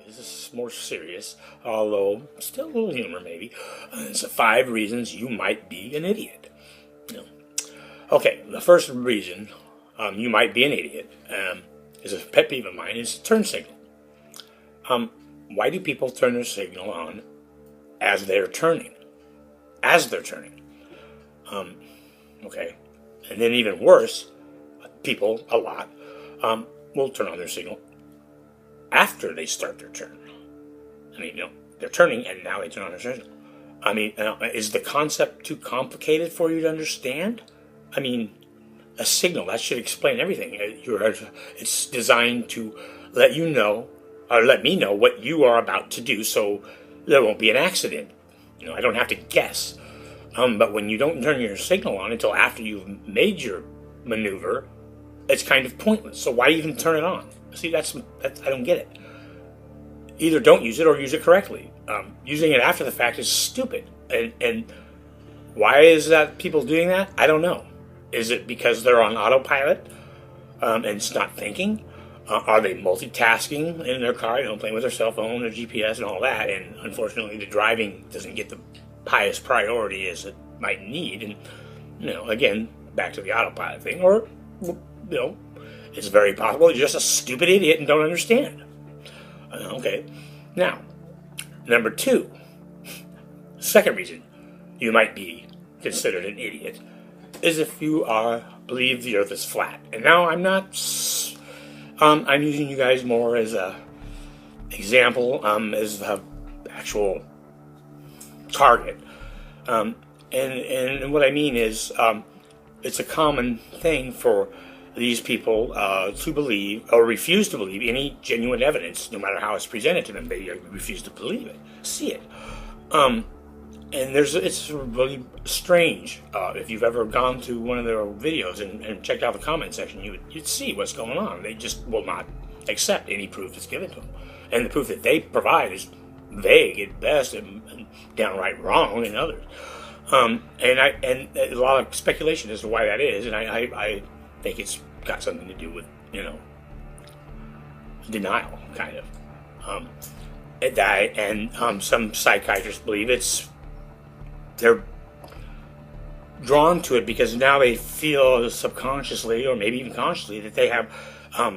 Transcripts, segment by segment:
This is more serious, although still a little humor maybe. It's 5 reasons you might be an idiot. Okay, the first reason you might be an idiot is a pet peeve of mine, is turn signal. Why do people turn their signal on as they're turning? As they're turning. Okay. And then even worse, people, a lot, will turn on their signal after they start their turn. I mean, they're turning and now they turn on their signal. I mean, is the concept too complicated for you to understand? I mean, a signal, that should explain everything. It's designed to let you know, or let me know what you are about to do so there won't be an accident. I don't have to guess. But when you don't turn your signal on until after you've made your maneuver, it's kind of pointless. So why even turn it on? See, that's I don't get it. Either don't use it or use it correctly. Using it after the fact is stupid. And why is that people doing that? I don't know. Is it because they're on autopilot and it's not thinking? Are they multitasking in their car, playing with their cell phone or GPS and all that? And unfortunately, the driving doesn't get the highest priority as it might need. And, again, back to the autopilot thing. Or, it's very possible you're just a stupid idiot and don't understand. Okay. Now, number 2, second reason you might be considered an idiot is if you believe the earth is flat. And now I'm not... I'm using you guys more as a example, as the actual target. And what I mean is, it's a common thing for these people to believe or refuse to believe any genuine evidence, no matter how it's presented to them. They refuse to believe it, see it. And it's really strange. If you've ever gone to one of their videos and checked out the comment section, you'd see what's going on. They just will not accept any proof that's given to them. And the proof that they provide is vague at best and downright wrong in others. And a lot of speculation as to why that is, and I think it's got something to do with, denial, kind of. And some psychiatrists believe they're drawn to it because now they feel subconsciously or maybe even consciously that they have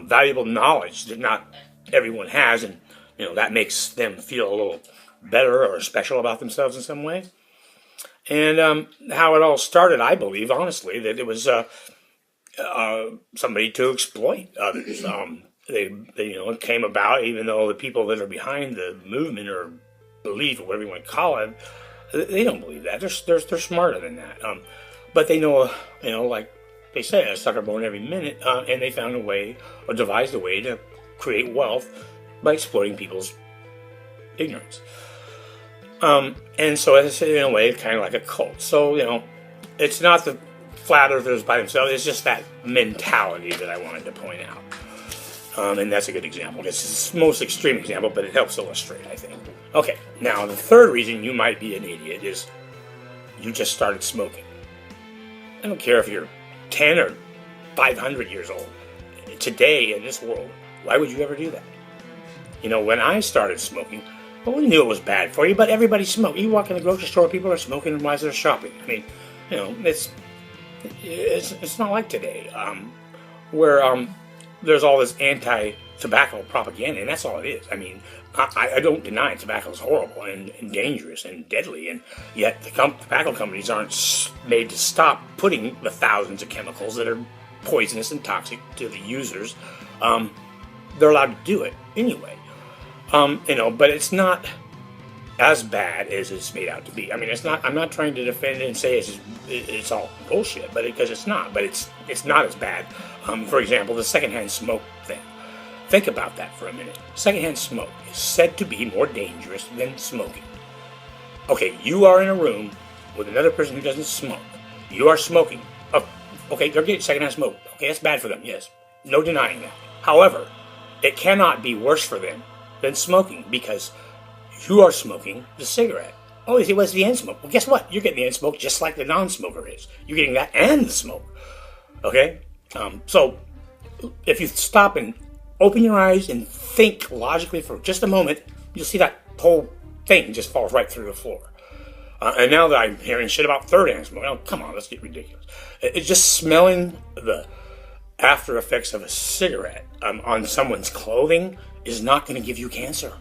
valuable knowledge that not everyone has, and that makes them feel a little better or special about themselves in some way. And how it all started, I believe, honestly, that it was somebody to exploit others. It came about, even though the people that are behind the movement or belief or whatever you want to call it, they don't believe that. They're smarter than that. But they know, like they say, a sucker born every minute, and they found a way or devised a way to create wealth by exploiting people's ignorance. And so, as I say, in a way, it's kind of like a cult. So, it's not the flat earthers by themselves. It's just that mentality that I wanted to point out. And that's a good example. It's the most extreme example, but it helps illustrate, I think. Okay, now the third reason you might be an idiot is you just started smoking. I don't care if you're 10 or 500 years old. Today, in this world, why would you ever do that? When I started smoking, we knew it was bad for you, but everybody smoked. You walk in the grocery store, people are smoking while they're shopping. I mean, it's not like today, where there's all this anti-tobacco propaganda, and that's all it is. I mean, I don't deny tobacco is horrible and dangerous and deadly, and yet the tobacco companies aren't made to stop putting the thousands of chemicals that are poisonous and toxic to the users. They're allowed to do it anyway. But it's not as bad as it's made out to be. I mean, it's not. I'm not trying to defend it and say it's all bullshit, but because it's not. But it's not as bad. For example, the secondhand smoke thing. Think about that for a minute. Secondhand smoke is said to be more dangerous than smoking. Okay, you are in a room with another person who doesn't smoke. You are smoking. Oh, okay, they're getting secondhand smoke. Okay, that's bad for them. Yes, no denying that. However, it cannot be worse for them than smoking because you are smoking the cigarette. Oh, it was the end smoke. Well, guess what? You're getting the end smoke just like the non-smoker is. You're getting that and the smoke. Okay? So, if you stop and open your eyes and think logically for just a moment, you'll see that whole thing just falls right through the floor. And now that I'm hearing shit about third hand smoke, oh, come on, let's get ridiculous. It's just smelling the after effects of a cigarette on someone's clothing is not going to give you cancer.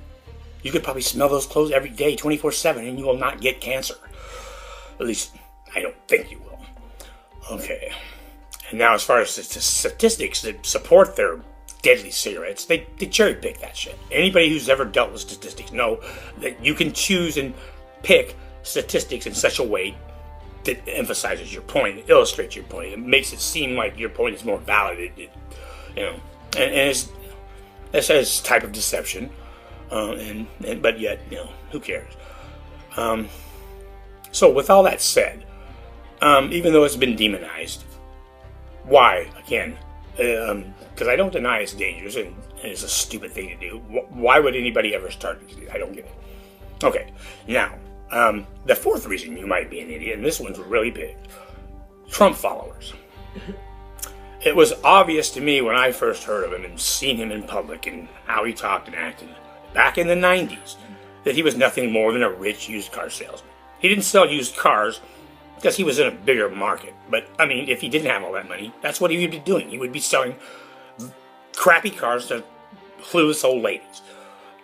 You could probably smell those clothes every day, 24/7, and you will not get cancer. At least, I don't think you will. Okay. And now as far as the statistics that support their deadly cigarettes, they cherry pick that shit. Anybody who's ever dealt with statistics know that you can choose and pick statistics in such a way that emphasizes your point, it illustrates your point, it makes it seem like your point is more valid. And it's a type of deception, but yet, who cares? So with all that said, even though it's been demonized, why again? Because I don't deny it's dangerous and it's a stupid thing to do. Why would anybody ever start it? I don't get it. Okay, now. The fourth reason you might be an idiot, and this one's really big, Trump followers. It was obvious to me when I first heard of him and seen him in public and how he talked and acted back in the 90s that he was nothing more than a rich used car salesman. He didn't sell used cars because he was in a bigger market. But, I mean, if he didn't have all that money, that's what he would be doing. He would be selling crappy cars to clueless old ladies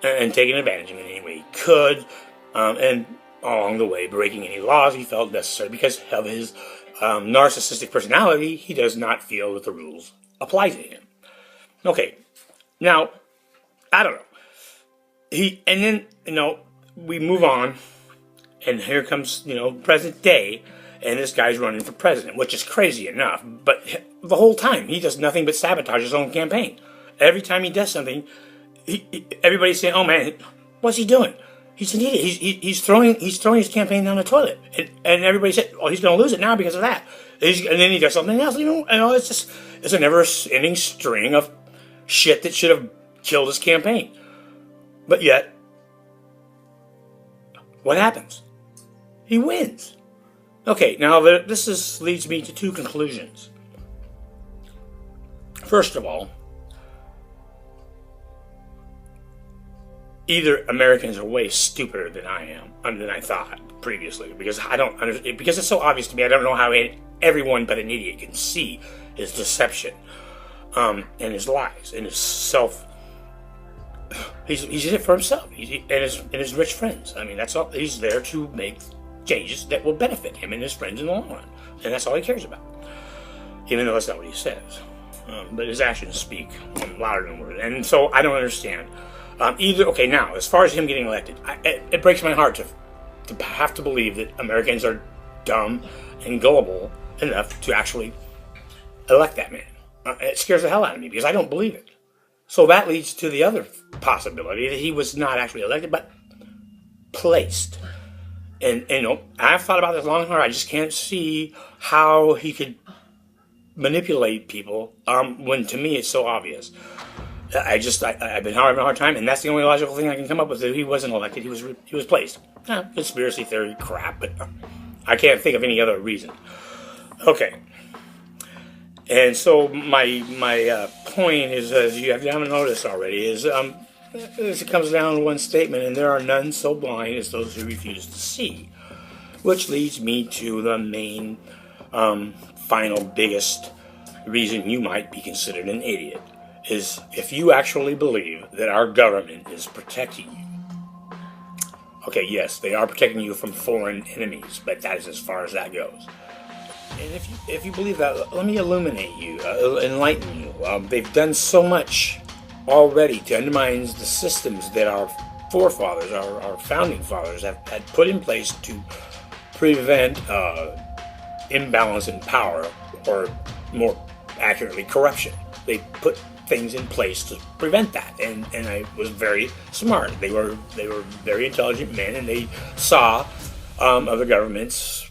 and taking advantage of them in any way he could, and along the way breaking any laws he felt necessary because of his narcissistic personality. He does not feel that the rules apply to him. Okay, now, I don't know. And then, we move on, and here comes, present day, and this guy's running for president, which is crazy enough, but the whole time, he does nothing but sabotage his own campaign. Every time he does something, everybody's saying, oh man, what's he doing? He's an idiot. He's throwing his campaign down the toilet, and everybody said, "Oh, he's going to lose it now because of that." And then he does something else. It's a never-ending string of shit that should have killed his campaign. But yet, what happens? He wins. Okay, now this leads me to two conclusions. First of all, either Americans are way stupider than I am, than I thought previously, because I don't understand. Because it's so obvious to me, I don't know how everyone but an idiot can see his deception, and his lies, and his self. He's in it for himself, and his rich friends. I mean, that's all. He's there to make changes that will benefit him and his friends in the long run, and that's all he cares about. Even though that's not what he says, but his actions speak louder than words, and so I don't understand. Now, as far as him getting elected, it breaks my heart to have to believe that Americans are dumb and gullible enough to actually elect that man. It scares the hell out of me because I don't believe it. So that leads to the other possibility that he was not actually elected, but placed. And I've thought about this long and hard. I just can't see how he could manipulate people when, to me, it's so obvious. I've been having a hard time, and that's the only logical thing I can come up with. That he wasn't elected; he was placed. Conspiracy theory crap, but I can't think of any other reason. Okay, and so my point is, as you haven't noticed already, is it comes down to one statement, and there are none so blind as those who refuse to see, which leads me to the main, final, biggest reason you might be considered an idiot. Is if you actually believe that our government is protecting you. Okay, yes, they are protecting you from foreign enemies, but that is as far as that goes. And if you believe that, let me illuminate you, enlighten you. They've done so much already to undermine the systems that our forefathers, our founding fathers, had put in place to prevent imbalance in power, or more accurately, corruption. They put things in place to prevent that, and I was very smart. They were very intelligent men, and they saw other governments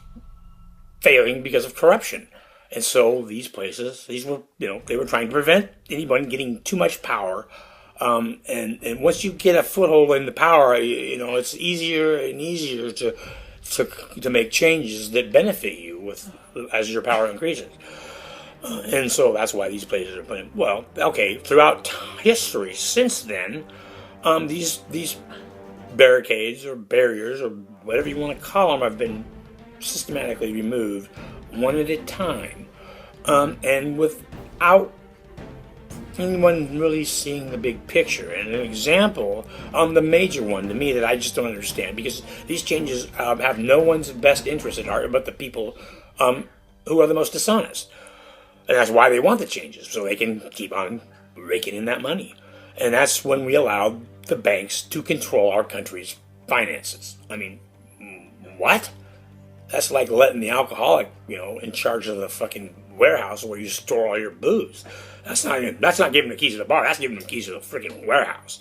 failing because of corruption, and so these were they were trying to prevent anyone getting too much power, and once you get a foothold in the power, it's easier and easier to make changes that benefit you as your power increases. And so that's why these places are putting. Well, okay, throughout history since then, these barricades or barriers or whatever you want to call them have been systematically removed one at a time, and without anyone really seeing the big picture. And an example, the major one to me that I just don't understand, because these changes have no one's best interest at heart but the people who are the most dishonest. And that's why they want the changes, so they can keep on raking in that money. And that's when we allowed the banks to control our country's finances. I mean, what? That's like letting the alcoholic, in charge of the fucking warehouse where you store all your booze. That's not giving them the keys to the bar. That's giving them the keys to the freaking warehouse.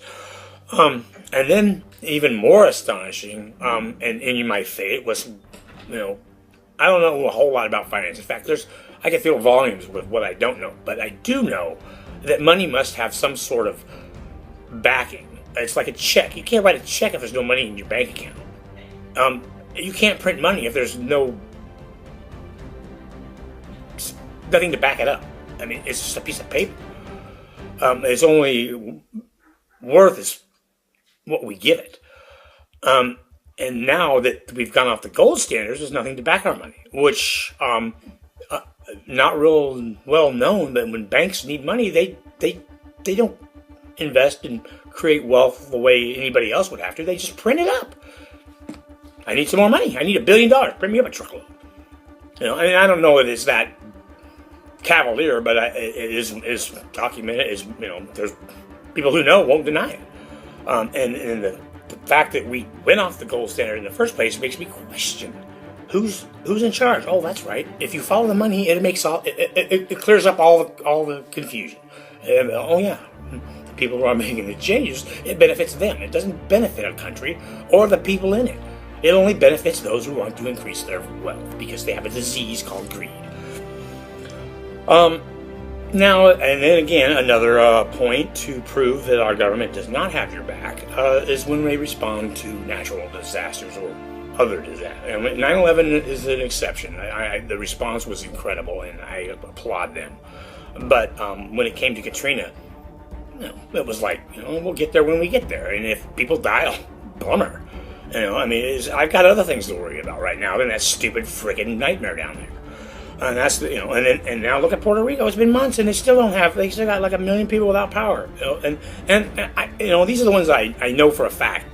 And then even more astonishing, and you might say it was, I don't know a whole lot about finance. In fact, I can feel volumes with what I don't know, but I do know that money must have some sort of backing. It's like a check. You can't write a check if there's no money in your bank account. You can't print money if there's nothing to back it up. I mean, it's just a piece of paper. It's only worth is what we give it. And now that we've gone off the gold standards, there's nothing to back our money, which not real well known. But when banks need money, they don't invest and create wealth the way anybody else would have to. They just print it up. I need some more money. I need $1 billion. Print me up a truckload. I mean, I don't know if it's that cavalier, but it is documented. There's people who know won't deny it. And the fact that we went off the gold standard in the first place makes me question who's in charge. Oh, that's right. If you follow the money, it clears up all the confusion. Oh yeah, the people who are making the changes, it benefits them. It doesn't benefit a country or the people in it. It only benefits those who want to increase their wealth because they have a disease called greed. Now, and then again, another point to prove that our government does not have your back is when they respond to natural disasters or other disasters. 9/11 is an exception. The response was incredible, and I applaud them. But when it came to Katrina, it was like, we'll get there when we get there. And if people die, bummer. I've got other things to worry about right now than that stupid freaking nightmare down there. And that's and now look at Puerto Rico. It's been months and they still got like 1 million people without power. And these are the ones I know for a fact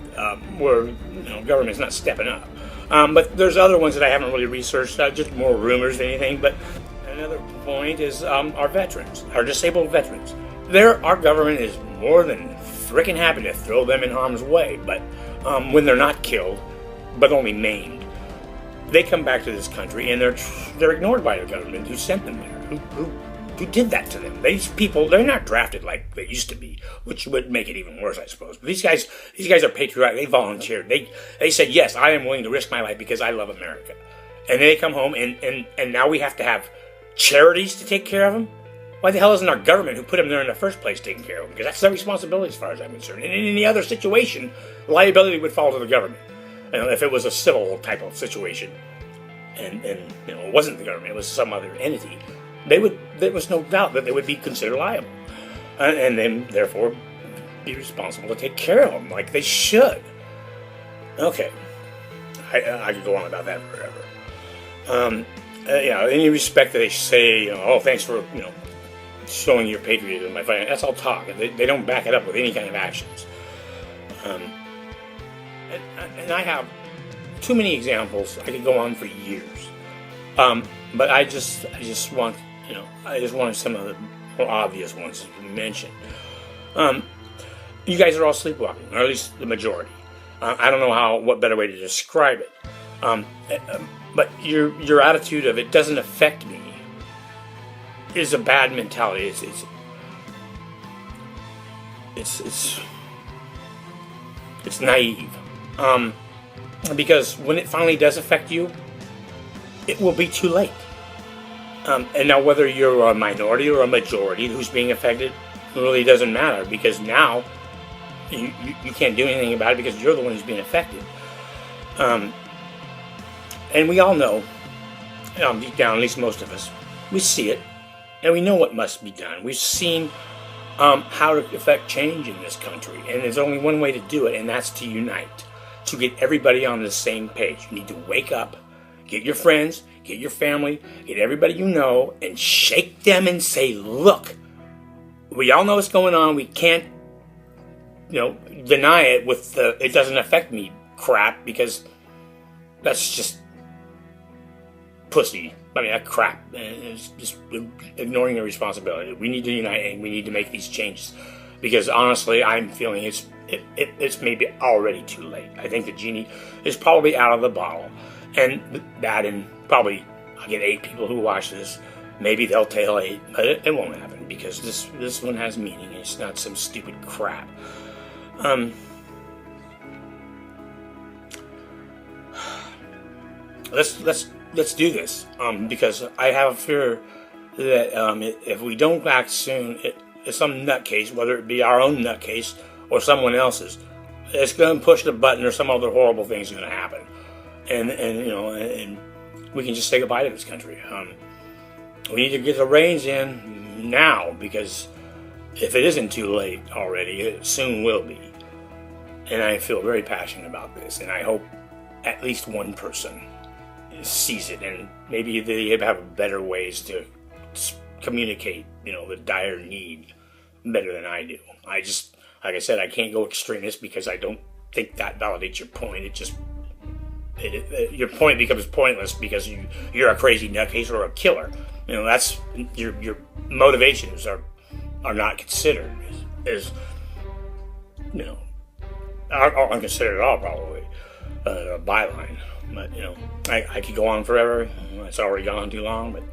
where government's not stepping up. But there's other ones that I haven't really researched, just more rumors than anything. But another point is our veterans, our disabled veterans. Our government is more than freaking happy to throw them in harm's way, but when they're not killed, but only maimed, they come back to this country and they're ignored by the government who sent them there, who did that to them. These people, they're not drafted like they used to be, which would make it even worse, I suppose. But these guys are patriotic. They volunteered. They said, yes, I am willing to risk my life because I love America. And they come home and now we have to have charities to take care of them. Why the hell isn't our government who put them there in the first place taking care of them? Because that's their responsibility as far as I'm concerned. And in any other situation, liability would fall to the government. If it was a civil type of situation, and it wasn't the government, it was some other entity, there was no doubt that they would be considered liable, and then therefore be responsible to take care of them like they should. Okay, I could go on about that forever. Any respect that they say, oh, thanks for showing your patriotism by fighting, that's all talk. They don't back it up with any kind of actions. And I have too many examples. I could go on for years. But I just want, I just wanted some of the more obvious ones to mention. You guys are all sleepwalking, or at least the majority. I don't know what better way to describe it. But your attitude of it doesn't affect me is a bad mentality. It's naive. Because when it finally does affect you, it will be too late. And now whether you're a minority or a majority who's being affected really doesn't matter, because now you can't do anything about it because you're the one who's being affected. And we all know, deep down, at least most of us, we see it. And we know what must be done. We've seen how to effect change in this country. And there's only one way to do it, and that's to unite, to get everybody on the same page. You need to wake up, get your friends, get your family, get everybody you know, and shake them and say, look, we all know what's going on. We can't, deny it with the it doesn't affect me crap, because that's just pussy. I mean, that crap. It's just ignoring the responsibility. We need to unite and we need to make these changes, because honestly, I'm feeling it's maybe already too late. I think the genie is probably out of the bottle, and probably I'll get 8 people who watch this. Maybe they'll tell 8, but it won't happen, because this one has meaning. It's not some stupid crap. Let's do this, because I have a fear that if we don't act soon, some nutcase, whether it be our own nutcase or someone else's, it's going to push the button, or some other horrible thing's going to happen, and we can just say goodbye to this country. We need to get the reins in now, because if it isn't too late already, it soon will be. And I feel very passionate about this, and I hope at least one person sees it, and maybe they have better ways to communicate, the dire need better than I do. I just, like I said, I can't go extremist, because I don't think that validates your point. Your point becomes pointless because you're a crazy nutcase or a killer. That's your motivations are not considered as aren't considered at all, probably a byline. But I could go on forever. It's already gone on too long, but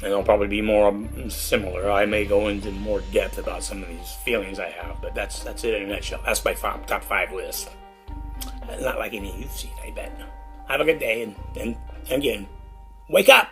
it'll probably be more similar. I may go into more depth about some of these feelings I have, but that's it in a nutshell. That's my top 5 list. Not like any you've seen, I bet. Have a good day, and again, wake up!